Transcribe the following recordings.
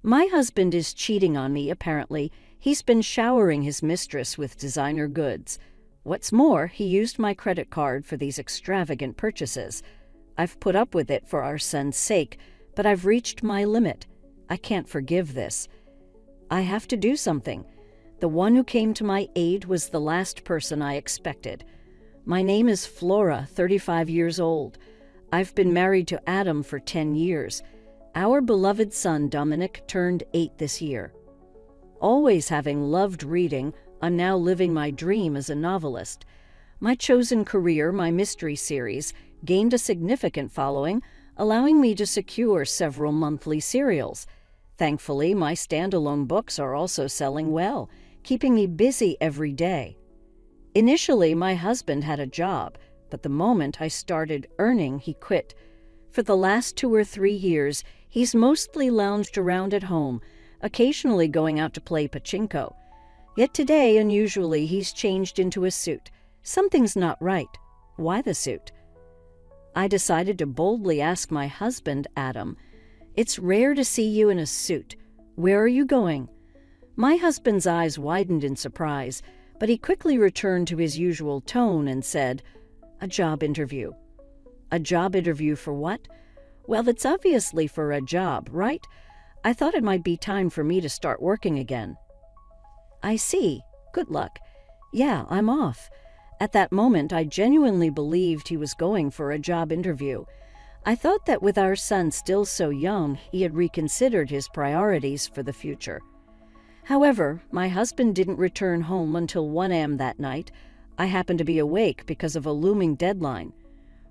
My husband is cheating on me, apparently. He's been showering his mistress with designer goods. What's more, he used my credit card for these extravagant purchases. I've put up with it for our son's sake, but I've reached my limit. I can't forgive this. I have to do something. The one who came to my aid was the last person I expected. My name is Flora, 35 years old. I've been married to Adam for 10 years. Our beloved son, Dominic, turned 8 this year. Always having loved reading, I'm now living my dream as a novelist. My chosen career, my mystery series, gained a significant following, allowing me to secure several monthly serials. Thankfully, my standalone books are also selling well, keeping me busy every day. Initially, my husband had a job, but the moment I started earning, he quit. For the last 2 or 3 years, he's mostly lounged around at home, occasionally going out to play pachinko. Yet today, unusually, he's changed into a suit. Something's not right. Why the suit? I decided to boldly ask my husband, Adam, "It's rare to see you in a suit. Where are you going?" My husband's eyes widened in surprise, but he quickly returned to his usual tone and said, "A job interview." "A job interview for what?" "Well, it's obviously for a job, right? I thought it might be time for me to start working again." "I see. Good luck." "Yeah, I'm off." At that moment, I genuinely believed he was going for a job interview. I thought that with our son still so young, he had reconsidered his priorities for the future. However, my husband didn't return home until 1 a.m. that night. I happened to be awake because of a looming deadline.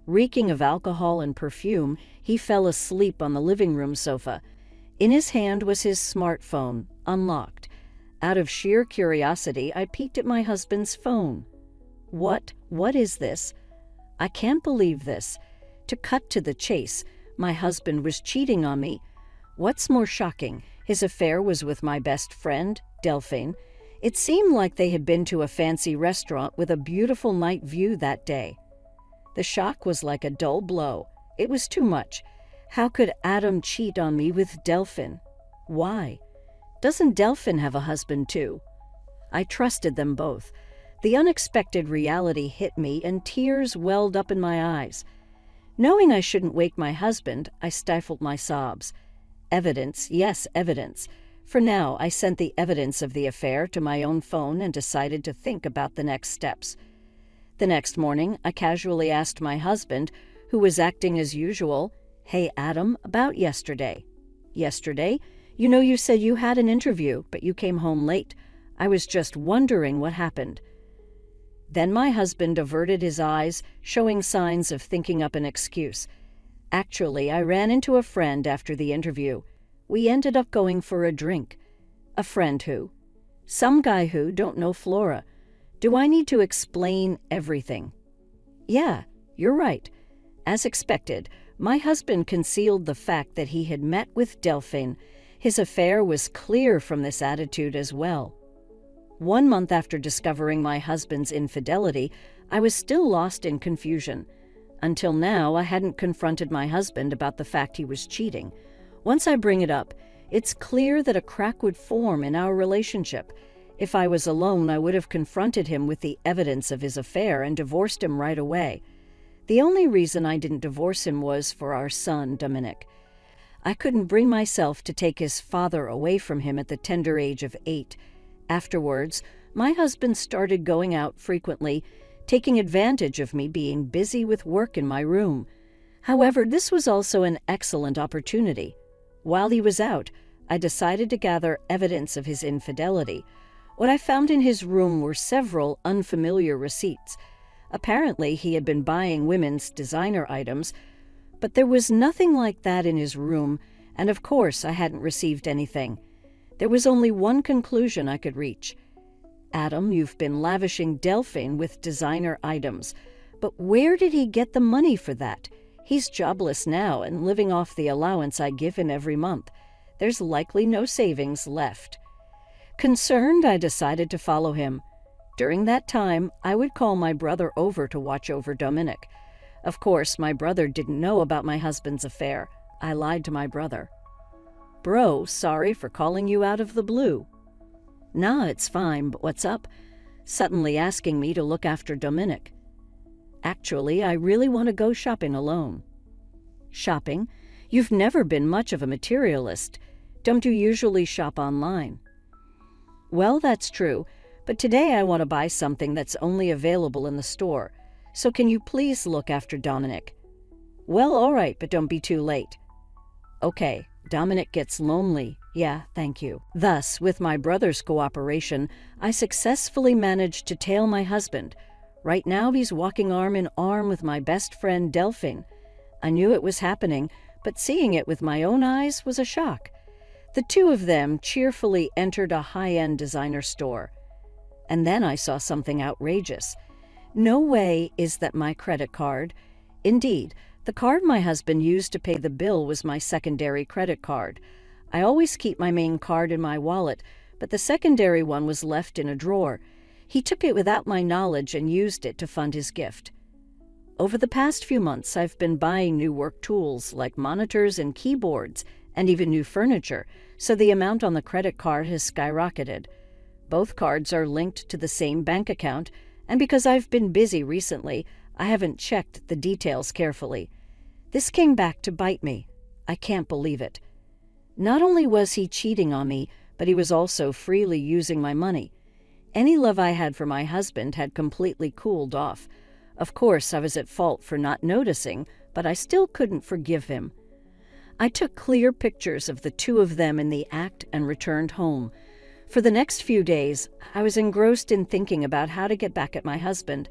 Reeking of alcohol and perfume, he fell asleep on the living room sofa. In his hand was his smartphone, unlocked. Out of sheer curiosity, I peeked at my husband's phone. What is this? I can't believe this. To cut to the chase, my husband was cheating on me. What's more shocking, his affair was with my best friend, Delphine. It seemed like they had been to a fancy restaurant with a beautiful night view that day. The shock was like a dull blow. It was too much. How could Adam cheat on me with Delphine? Why? Doesn't Delphine have a husband too? I trusted them both. The unexpected reality hit me and tears welled up in my eyes. Knowing I shouldn't wake my husband, I stifled my sobs. Evidence, yes, evidence. For now, I sent the evidence of the affair to my own phone and decided to think about the next steps. The next morning, I casually asked my husband, who was acting as usual, "Hey, Adam, about yesterday." "Yesterday? You said you had an interview, but you came home late. I was just wondering what happened." Then my husband averted his eyes, showing signs of thinking up an excuse. "Actually, I ran into a friend after the interview. We ended up going for a drink." "A friend who?" "Some guy who don't know Flora." "Do I need to explain everything?" "Yeah, you're right." As expected, my husband concealed the fact that he had met with Delphine. His affair was clear from this attitude as well. 1 month after discovering my husband's infidelity, I was still lost in confusion. Until now, I hadn't confronted my husband about the fact he was cheating. Once I bring it up, it's clear that a crack would form in our relationship. If I was alone, I would have confronted him with the evidence of his affair and divorced him right away. The only reason I didn't divorce him was for our son, Dominic. I couldn't bring myself to take his father away from him at the tender age of 8. Afterwards, my husband started going out frequently, taking advantage of me being busy with work in my room. However, this was also an excellent opportunity. While he was out, I decided to gather evidence of his infidelity. What I found in his room were several unfamiliar receipts. Apparently, he had been buying women's designer items, but there was nothing like that in his room, and of course I hadn't received anything. There was only one conclusion I could reach. "Adam, you've been lavishing Delphine with designer items. But where did he get the money for that? He's jobless now and living off the allowance I give him every month. There's likely no savings left." Concerned, I decided to follow him. During that time, I would call my brother over to watch over Dominic. Of course, my brother didn't know about my husband's affair. I lied to my brother. Bro, sorry for calling you out of the blue. Nah, it's fine, but what's up? Suddenly asking me to look after Dominic. Actually, I really want to go shopping alone. Shopping? You've never been much of a materialist. Don't you usually shop online? Well, that's true, but today I want to buy something that's only available in the store. So can you please look after Dominic? Well, all right, but don't be too late. Okay, Dominic gets lonely. Yeah, thank you. Thus, with my brother's cooperation, I successfully managed to tail my husband. Right now he's walking arm in arm with my best friend Delphine. I knew it was happening, but seeing it with my own eyes was a shock. The two of them cheerfully entered a high-end designer store. And then I saw something outrageous. No way is that my credit card. Indeed, the card my husband used to pay the bill was my secondary credit card. I always keep my main card in my wallet, but the secondary one was left in a drawer. He took it without my knowledge and used it to fund his gift. Over the past few months, I've been buying new work tools like monitors and keyboards, and even new furniture, so the amount on the credit card has skyrocketed. Both cards are linked to the same bank account, and because I've been busy recently, I haven't checked the details carefully. This came back to bite me. I can't believe it. Not only was he cheating on me, but he was also freely using my money. Any love I had for my husband had completely cooled off. Of course, I was at fault for not noticing, but I still couldn't forgive him. I took clear pictures of the two of them in the act and returned home. For the next few days, I was engrossed in thinking about how to get back at my husband.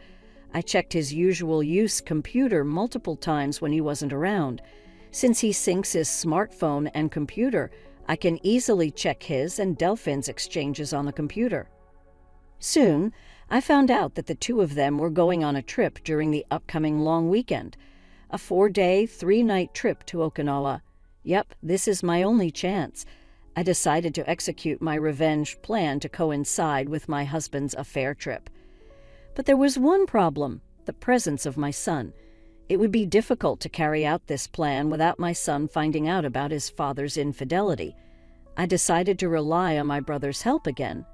I checked his usual use computer multiple times when he wasn't around. Since he syncs his smartphone and computer, I can easily check his and Delphine's exchanges on the computer. Soon, I found out that the two of them were going on a trip during the upcoming long weekend. A 4-day, 3-night trip to Okinawa. Yep, this is my only chance. I decided to execute my revenge plan to coincide with my husband's affair trip. But there was one problem, the presence of my son. It would be difficult to carry out this plan without my son finding out about his father's infidelity. I decided to rely on my brother's help again.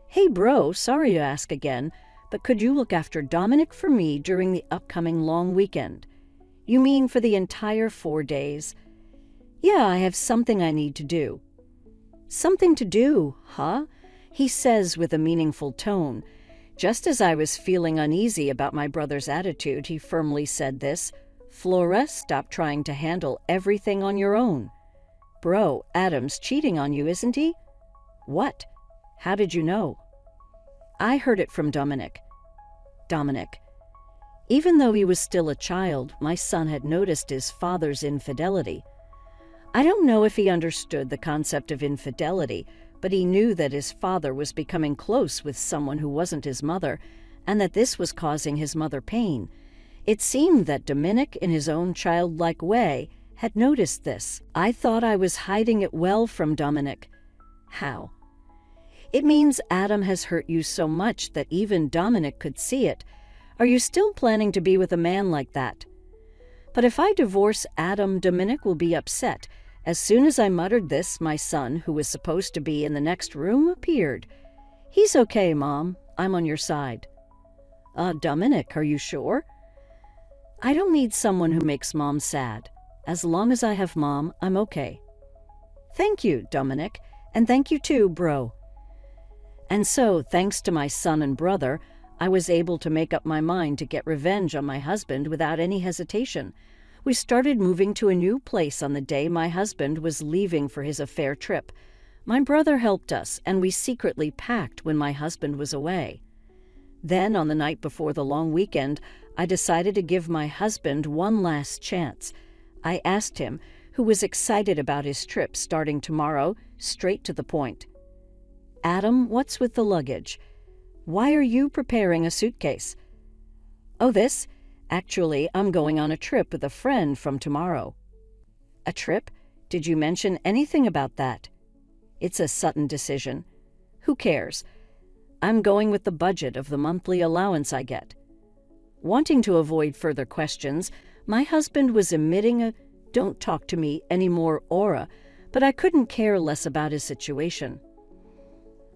Hey bro, sorry to ask again, but could you look after Dominic for me during the upcoming long weekend? You mean for the entire 4 days? Yeah, I have something I need to do. Something to do, huh? He says with a meaningful tone. Just as I was feeling uneasy about my brother's attitude, he firmly said this. Flora, stop trying to handle everything on your own. Bro, Adam's cheating on you, isn't he? What? How did you know? I heard it from Dominic. Dominic. Even though he was still a child, my son had noticed his father's infidelity. I don't know if he understood the concept of infidelity, but he knew that his father was becoming close with someone who wasn't his mother, and that this was causing his mother pain. It seemed that Dominic, in his own childlike way, had noticed this. I thought I was hiding it well from Dominic. How? It means Adam has hurt you so much that even Dominic could see it. Are you still planning to be with a man like that? But if I divorce Adam, Dominic will be upset. As soon as I muttered this, my son, who was supposed to be in the next room, appeared. He's okay, Mom. I'm on your side. Dominic, are you sure? I don't need someone who makes Mom sad. As long as I have Mom, I'm okay. Thank you, Dominic. And thank you too, bro. And so, thanks to my son and brother, I was able to make up my mind to get revenge on my husband without any hesitation. We started moving to a new place on the day my husband was leaving for his affair trip. My brother helped us, and we secretly packed when my husband was away. Then, on the night before the long weekend, I decided to give my husband one last chance. I asked him, who was excited about his trip starting tomorrow, straight to the point. Adam, what's with the luggage? Why are you preparing a suitcase? Oh, this? Actually, I'm going on a trip with a friend from tomorrow. A trip? Did you mention anything about that? It's a sudden decision. Who cares? I'm going with the budget of the monthly allowance I get. Wanting to avoid further questions, my husband was emitting a "don't talk to me anymore" aura, but I couldn't care less about his situation.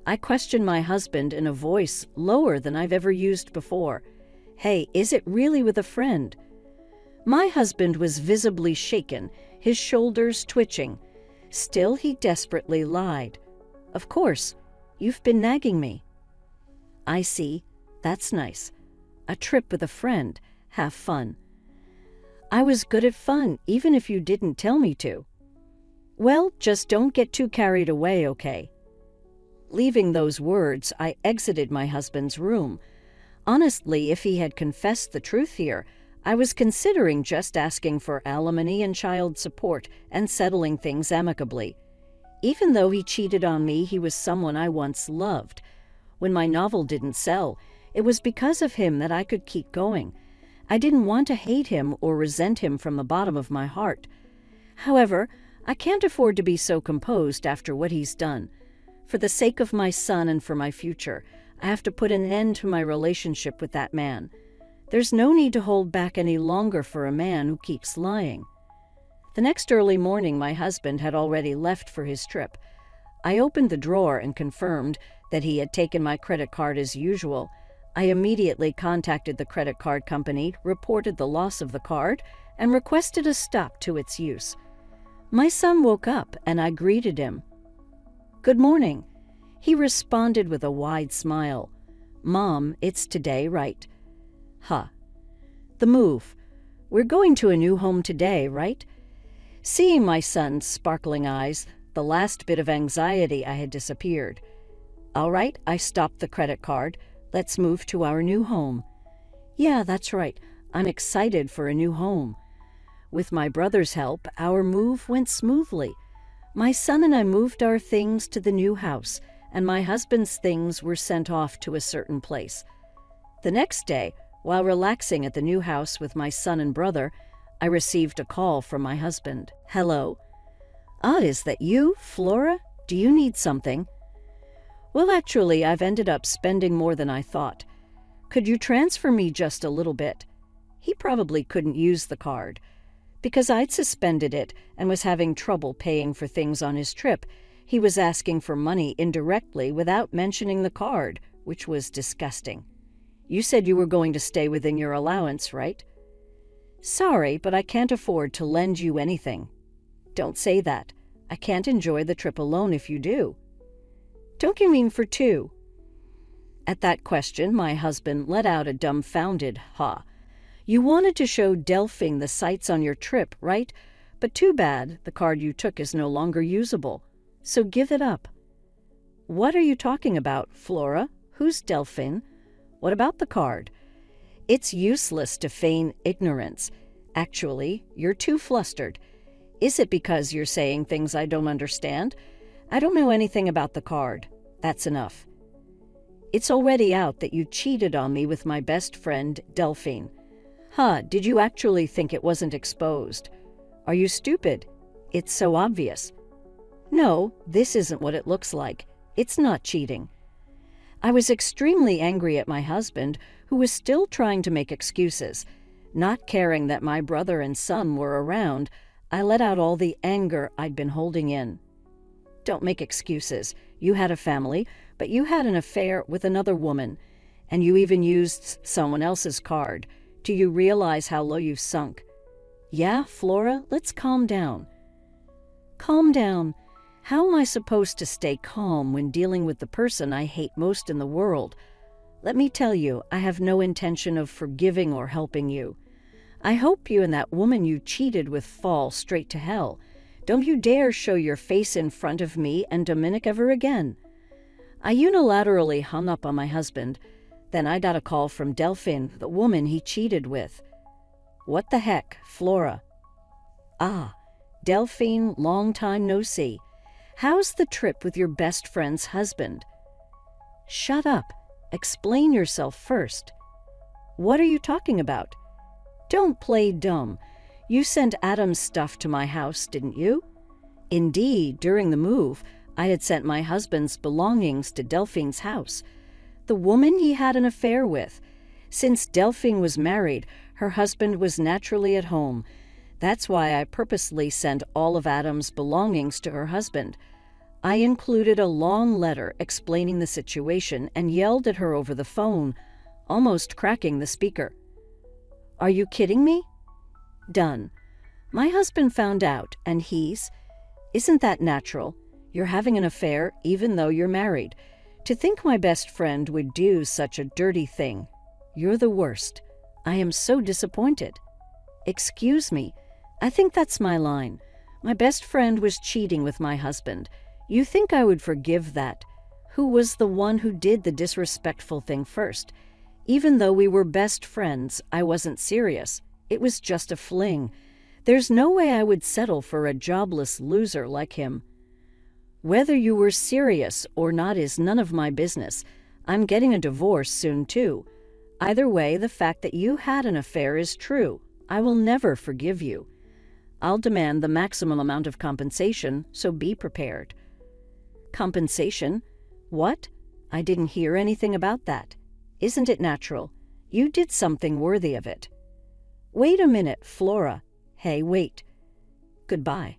I questioned my husband in a voice lower than I've ever used before. "Hey, is it really with a friend?" My husband was visibly shaken, his shoulders twitching. Still, he desperately lied. "Of course. You've been nagging me." "I see. That's nice. A trip with a friend. Have fun." "I was good at fun, even if you didn't tell me to." "Well, just don't get too carried away, okay?" Leaving those words, I exited my husband's room. Honestly, if he had confessed the truth here, I was considering just asking for alimony and child support and settling things amicably. Even though he cheated on me, he was someone I once loved. When my novel didn't sell, it was because of him that I could keep going. I didn't want to hate him or resent him from the bottom of my heart. However, I can't afford to be so composed after what he's done. For the sake of my son and for my future, I have to put an end to my relationship with that man. There's no need to hold back any longer for a man who keeps lying. The next early morning, my husband had already left for his trip. I opened the drawer and confirmed that he had taken my credit card as usual. I immediately contacted the credit card company, reported the loss of the card, and requested a stop to its use. My son woke up and I greeted him. "Good morning." He responded with a wide smile. "Mom, it's today, right?" "Huh. The move. We're going to a new home today, right?" Seeing my son's sparkling eyes, the last bit of anxiety I had disappeared. "All right," I stopped the credit card. "Let's move to our new home." "Yeah, that's right. I'm excited for a new home." With my brother's help, our move went smoothly. My son and I moved our things to the new house, and my husband's things were sent off to a certain place. The next day, while relaxing at the new house with my son and brother, I received a call from my husband. "Hello." "Ah, is that you, Flora? Do you need something?" "Well, actually, I've ended up spending more than I thought. Could you transfer me just a little bit?" He probably couldn't use the card. Because I'd suspended it and was having trouble paying for things on his trip, he was asking for money indirectly without mentioning the card, which was disgusting. "You said you were going to stay within your allowance, right?" "Sorry, but I can't afford to lend you anything." "Don't say that. I can't enjoy the trip alone if you do." "Don't you mean for two?" At that question, my husband let out a dumbfounded "ha." "You wanted to show Delphine the sights on your trip, right? But too bad, the card you took is no longer usable. So give it up." "What are you talking about, Flora? Who's Delphine? What about the card?" "It's useless to feign ignorance. Actually, you're too flustered. Is it because you're saying things I don't understand? I don't know anything about the card. That's enough. It's already out that you cheated on me with my best friend, Delphine. Huh, did you actually think it wasn't exposed? Are you stupid? It's so obvious." "No, this isn't what it looks like. It's not cheating." I was extremely angry at my husband, who was still trying to make excuses. Not caring that my brother and son were around, I let out all the anger I'd been holding in. "Don't make excuses. You had a family, but you had an affair with another woman, and you even used someone else's card. Do you realize how low you've sunk?" "Yeah, Flora, let's calm down." "Calm down? How am I supposed to stay calm when dealing with the person I hate most in the world? Let me tell you, I have no intention of forgiving or helping you. I hope you and that woman you cheated with fall straight to hell. Don't you dare show your face in front of me and Dominic ever again." I unilaterally hung up on my husband. Then I got a call from Delphine, the woman he cheated with. "What the heck, Flora?" "Ah, Delphine, long time no see. How's the trip with your best friend's husband?" "Shut up. Explain yourself first." "What are you talking about?" "Don't play dumb. You sent Adam's stuff to my house, didn't you?" Indeed, during the move, I had sent my husband's belongings to Delphine's house. The woman he had an affair with. Since Delphine was married, her husband was naturally at home. That's why I purposely sent all of Adam's belongings to her husband. I included a long letter explaining the situation and yelled at her over the phone, almost cracking the speaker. Are you kidding me? Done. My husband found out, and isn't that natural? You're having an affair even though you're married. To think my best friend would do such a dirty thing. You're the worst. I am so disappointed. Excuse me. I think that's my line. My best friend was cheating with my husband. You think I would forgive that? Who was the one who did the disrespectful thing first? Even though we were best friends, I wasn't serious. It was just a fling. There's no way I would settle for a jobless loser like him. Whether you were serious or not is none of my business. I'm getting a divorce soon, too. Either way, the fact that you had an affair is true. I will never forgive you. I'll demand the maximum amount of compensation, so be prepared. Compensation? What? I didn't hear anything about that. Isn't it natural? You did something worthy of it. Wait a minute, Flora. Hey, wait. Goodbye.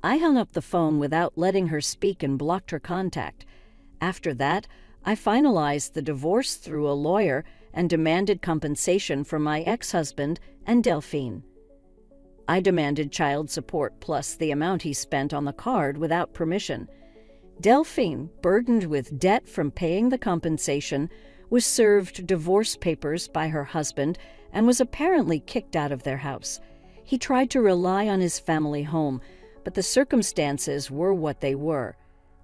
I hung up the phone without letting her speak and blocked her contact. After that, I finalized the divorce through a lawyer and demanded compensation from my ex-husband and Delphine. I demanded child support plus the amount he spent on the card without permission. Delphine, burdened with debt from paying the compensation, was served divorce papers by her husband and was apparently kicked out of their house. He tried to rely on his family home, but the circumstances were what they were.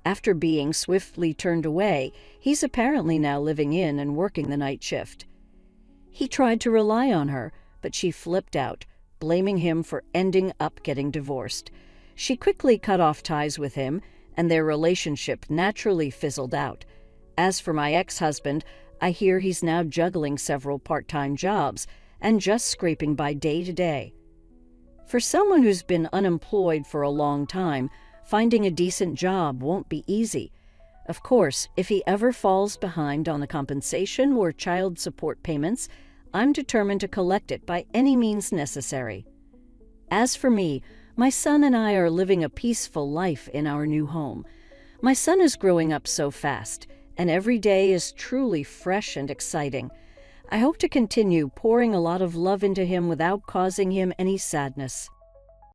After being swiftly turned away, he's apparently now living in and working the night shift. He tried to rely on her, but she flipped out, blaming him for ending up getting divorced. She quickly cut off ties with him, and their relationship naturally fizzled out. As for my ex-husband, I hear he's now juggling several part-time jobs and just scraping by day to day. For someone who's been unemployed for a long time, finding a decent job won't be easy. Of course, if he ever falls behind on the compensation or child support payments, I'm determined to collect it by any means necessary. As for me, my son and I are living a peaceful life in our new home. My son is growing up so fast, and every day is truly fresh and exciting. I hope to continue pouring a lot of love into him without causing him any sadness.